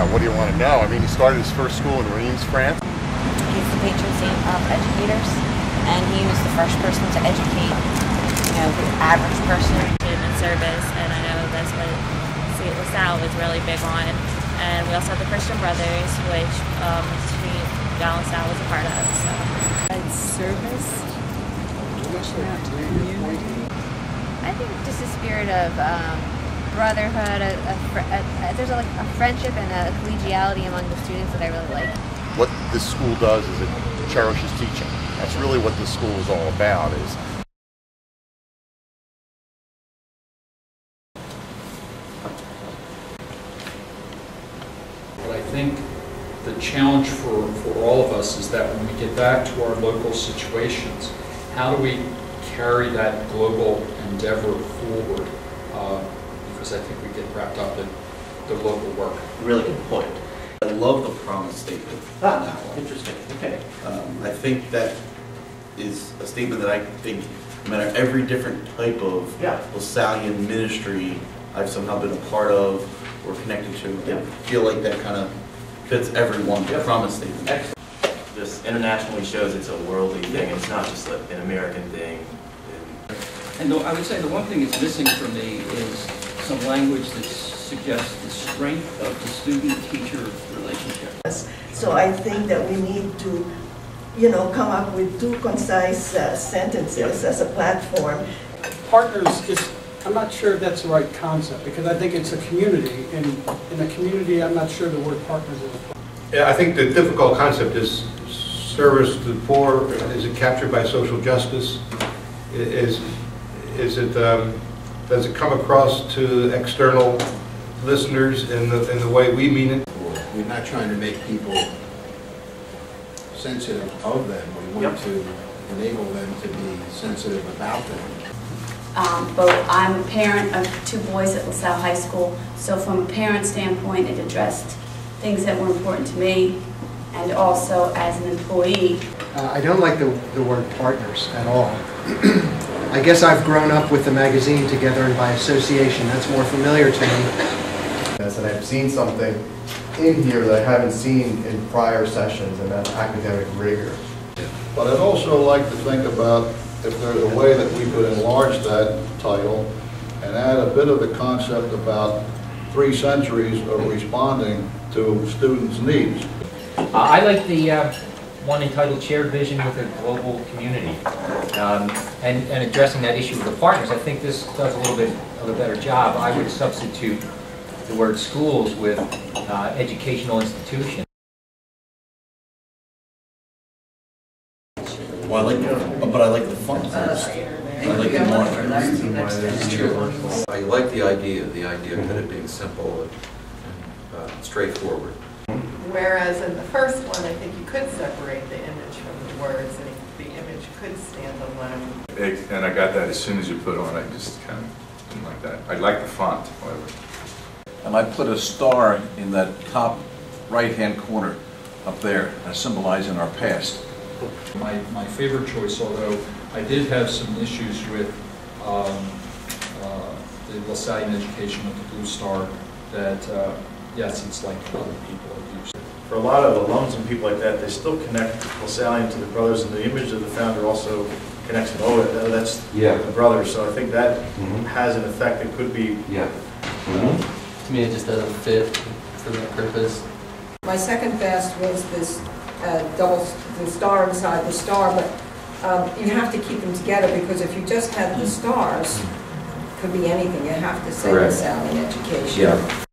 What do you want to know? I mean, he started his first school in Reims, France. He's the patron saint of educators, and he was the first person to educate, the average person. In service, and I know that's what LaSalle was really big on. And we also have the Christian Brothers, which John LaSalle was a part of. So. And service, reaching out to the community. I think just a spirit of brotherhood. There's a friendship and a collegiality among the students that I really like. What this school does is it cherishes teaching. That's really what this school is all about. But I think the challenge for all of us is that when we get back to our local situations, how do we carry that global endeavor forward? Because I think we get wrapped up in the local work. Really good point. I love the promise statement. Interesting. Okay. I think that is a statement that I think no matter every different type of Lasallian ministry I've somehow been a part of or connected to, I feel like that kind of fits everyone, the promise statement. Excellent. This internationally shows it's a worldly thing, it's not just an American thing. And I would say the one thing that's missing for me is some language that suggests the strength of the student-teacher relationship. So I think that we need to, come up with two concise sentences as a platform. Partners I'm not sure if that's the right concept, because I think it's a community, and in a community, I'm not sure the word partners is applied. Yeah, I think the difficult concept is service to the poor. Is it captured by social justice? Does it come across to external listeners in the way we mean it? We're not trying to make people sensitive of them. We want to enable them to be sensitive about them. But I'm a parent of two boys at LaSalle High School, so from a parent standpoint, it addressed things that were important to me, and also as an employee. I don't like the word partners at all. I guess I've grown up with the magazine Together and by association. That's more familiar to me. And I've seen something in here that I haven't seen in prior sessions, and that's academic rigor. But I'd also like to think about if there's a way that we could enlarge that title and add a bit of the concept about 3 centuries of responding to students' needs. I like the one entitled Shared Vision with a Global Community, and addressing that issue with the partners. I think this does a little bit of a better job. I would substitute the word schools with educational institutions. Well, I like the font first. I like the markers. I like the idea of it being simple and straightforward. Whereas in the first one, I think you could separate the image from the words, and the image could stand alone. And I got that as soon as you put on. I just kind of didn't like that. I like the font, however. And I put a star in that top right-hand corner up there, symbolizing our past. My favorite choice, although I did have some issues with the Lasallian Education with the blue star, that yes, it's like other people have used. For a lot of alums and people like that, they still connect Lasallian to the brothers, and the image of the founder also connects them. Oh, that's the brothers. So I think that has an effect. It could be. To me, it just doesn't fit for that purpose. My second best was this the star inside the star, but you have to keep them together, because if you just have the stars, it could be anything. You have to say Lasallian Education.